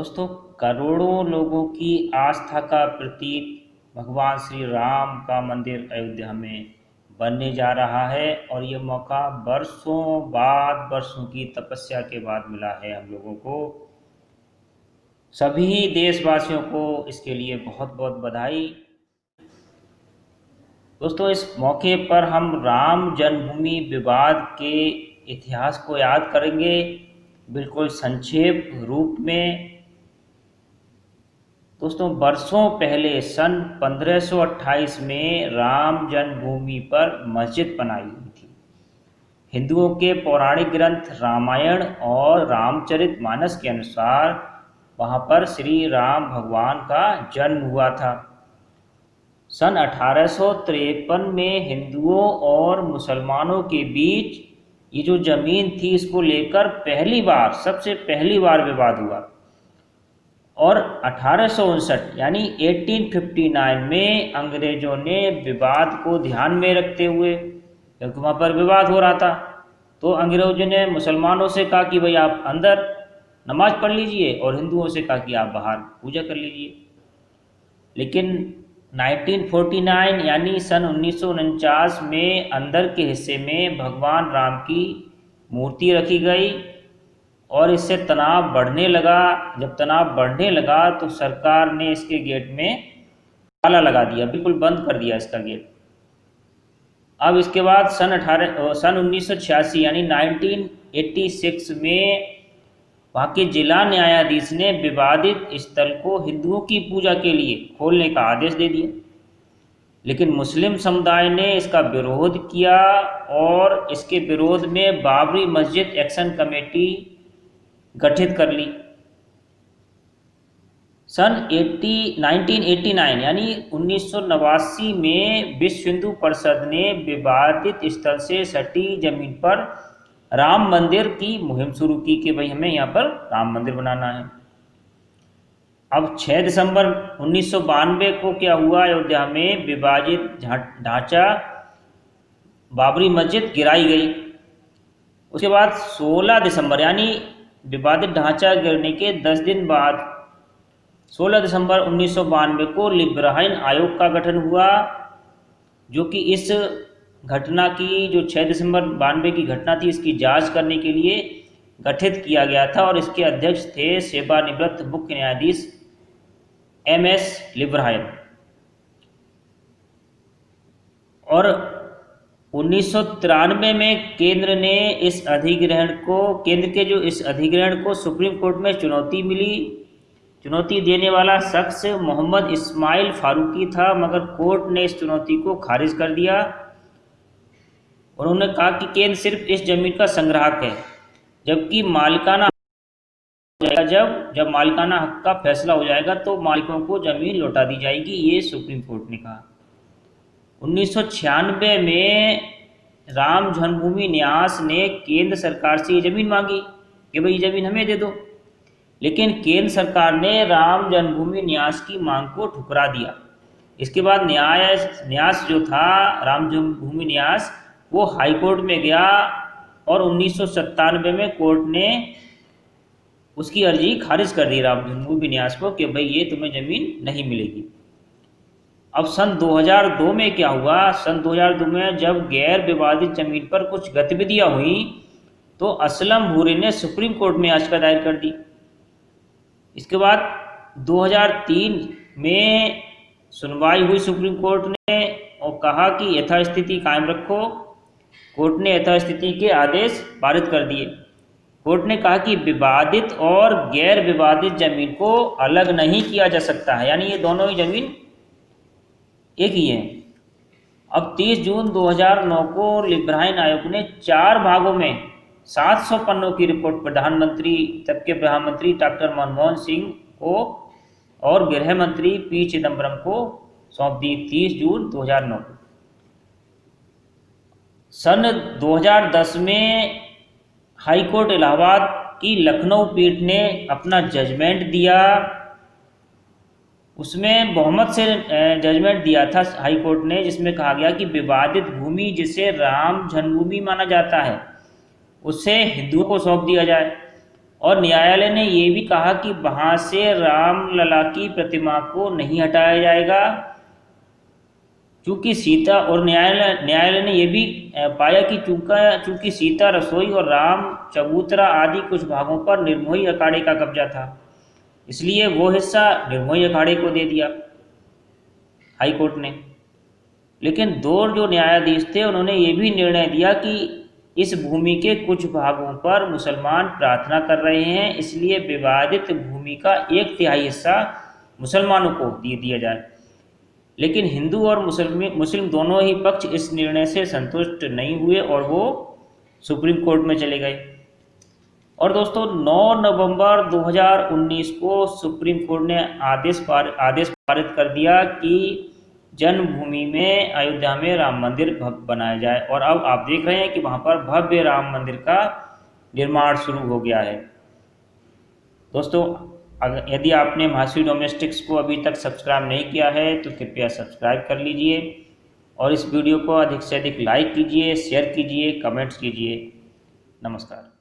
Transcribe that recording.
दोस्तों, करोड़ों लोगों की आस्था का प्रतीक भगवान श्री राम का मंदिर अयोध्या में बनने जा रहा है। और ये मौका वर्षों की तपस्या के बाद मिला है हम लोगों को। सभी देशवासियों को इसके लिए बहुत बहुत बधाई। दोस्तों, इस मौके पर हम राम जन्मभूमि विवाद के इतिहास को याद करेंगे, बिल्कुल संक्षेप रूप में। दोस्तों, वर्षों पहले सन 1528 में राम जन्मभूमि पर मस्जिद बनाई हुई थी। हिंदुओं के पौराणिक ग्रंथ रामायण और रामचरितमानस के अनुसार वहां पर श्री राम भगवान का जन्म हुआ था। सन 1853 में हिंदुओं और मुसलमानों के बीच ये जो जमीन थी, इसको लेकर सबसे पहली बार विवाद हुआ। और 1859 यानी 1859 में अंग्रेजों ने विवाद को ध्यान में रखते हुए, क्योंकि वहाँ पर विवाद हो रहा था, तो अंग्रेजों ने मुसलमानों से कहा कि भाई आप अंदर नमाज पढ़ लीजिए और हिंदुओं से कहा कि आप बाहर पूजा कर लीजिए। लेकिन 1949 यानी सन 1949 में अंदर के हिस्से में भगवान राम की मूर्ति रखी गई और इससे तनाव बढ़ने लगा। जब तनाव बढ़ने लगा तो सरकार ने इसके गेट में ताला लगा दिया, बिल्कुल बंद कर दिया इसका गेट। अब इसके बाद सन 1986 यानी 1986 में वहाँ के जिला न्यायाधीश ने विवादित स्थल को हिंदुओं की पूजा के लिए खोलने का आदेश दे दिया। लेकिन मुस्लिम समुदाय ने इसका विरोध किया और इसके विरोध में बाबरी मस्जिद एक्शन कमेटी गठित कर ली। सन 1989 यानी 1989 में विश्व हिंदू परिषद ने विवादित स्थल से सटी जमीन पर राम मंदिर की मुहिम शुरू की कि भाई हमें यहाँ पर राम मंदिर बनाना है। अब 6 दिसंबर 1992 को क्या हुआ, अयोध्या में विवादित ढांचा बाबरी मस्जिद गिराई गई। उसके बाद 16 दिसंबर यानी विवादित ढांचा गिरने के 10 दिन बाद 16 दिसंबर 1992 को लिब्राइन आयोग का गठन हुआ, जो कि इस घटना की, जो 6 दिसंबर 92 की घटना थी, इसकी जांच करने के लिए गठित किया गया था। और इसके अध्यक्ष थे सेवानिवृत्त मुख्य न्यायाधीश MS लिब्राइन। और 1993 में केंद्र के जो इस अधिग्रहण को सुप्रीम कोर्ट में चुनौती मिली। चुनौती देने वाला शख्स मोहम्मद इस्माइल फारूकी था, मगर कोर्ट ने इस चुनौती को खारिज कर दिया। उन्होंने कहा कि केंद्र सिर्फ इस जमीन का संग्राहक है, जबकि जब मालिकाना हक का फैसला हो जाएगा तो मालिकों को जमीन लौटा दी जाएगी, ये सुप्रीम कोर्ट ने कहा। 1996 में राम जन्मभूमि न्यास ने केंद्र सरकार से ये जमीन मांगी कि भाई ये जमीन हमें दे दो, लेकिन केंद्र सरकार ने राम जन्मभूमि न्यास की मांग को ठुकरा दिया। इसके बाद न्यास जो था, राम जन्मभूमि न्यास, वो हाई कोर्ट में गया और 1997 में कोर्ट ने उसकी अर्जी खारिज कर दी राम जन्मभूमि न्यास को कि भाई ये तुम्हें ज़मीन नहीं मिलेगी। अब सन 2002 में क्या हुआ, सन 2002 में जब गैर विवादित ज़मीन पर कुछ गतिविधियां हुई तो असलम भूरी ने सुप्रीम कोर्ट में याचिका दायर कर दी। इसके बाद 2003 में सुनवाई हुई सुप्रीम कोर्ट ने और कहा कि यथास्थिति कायम रखो। कोर्ट ने यथास्थिति के आदेश पारित कर दिए। कोर्ट ने कहा कि विवादित और गैर विवादित जमीन को अलग नहीं किया जा सकता है, यानी ये दोनों ही जमीन एक ही है। अब 30 जून 2009 को लिब्राइन आयोग ने 4 भागों में 700 पन्नों की रिपोर्ट तब के प्रधानमंत्री डॉक्टर मनमोहन सिंह को और गृह मंत्री P चिदम्बरम को सौंप दी 30 जून 2009 को। सन 2010 में हाई कोर्ट इलाहाबाद की लखनऊ पीठ ने अपना जजमेंट दिया। उसमें बहुमत से जजमेंट दिया था हाई कोर्ट ने, जिसमें कहा गया कि विवादित भूमि जिसे राम जन्मभूमि माना जाता है उसे हिंदुओं को सौंप दिया जाए और न्यायालय ने ये भी कहा कि वहाँ से रामलला की प्रतिमा को नहीं हटाया जाएगा, चूंकि सीता, और न्यायालय ने यह भी पाया कि चूंकि सीता रसोई और राम चबूतरा आदि कुछ भागों पर निर्मोही अखाड़े का कब्जा था, इसलिए वो हिस्सा निर्मोही अखाड़े को दे दिया हाई कोर्ट ने। लेकिन दो जो न्यायाधीश थे उन्होंने ये भी निर्णय दिया कि इस भूमि के कुछ भागों पर मुसलमान प्रार्थना कर रहे हैं, इसलिए विवादित भूमि का 1/3 हिस्सा मुसलमानों को दे दिया जाए। लेकिन हिंदू और मुस्लिम दोनों ही पक्ष इस निर्णय से संतुष्ट नहीं हुए और वो सुप्रीम कोर्ट में चले गए। और दोस्तों 9 नवंबर 2019 को सुप्रीम कोर्ट ने आदेश पारित कर दिया कि जन्मभूमि में अयोध्या में राम मंदिर बनाया जाए, और अब आप देख रहे हैं कि वहाँ पर भव्य राम मंदिर का निर्माण शुरू हो गया है। दोस्तों यदि आपने महाश्री डोमेस्टिक्स को अभी तक सब्सक्राइब नहीं किया है तो कृपया सब्सक्राइब कर लीजिए, और इस वीडियो को अधिक से अधिक लाइक कीजिए, शेयर कीजिए, कमेंट्स कीजिए। नमस्कार।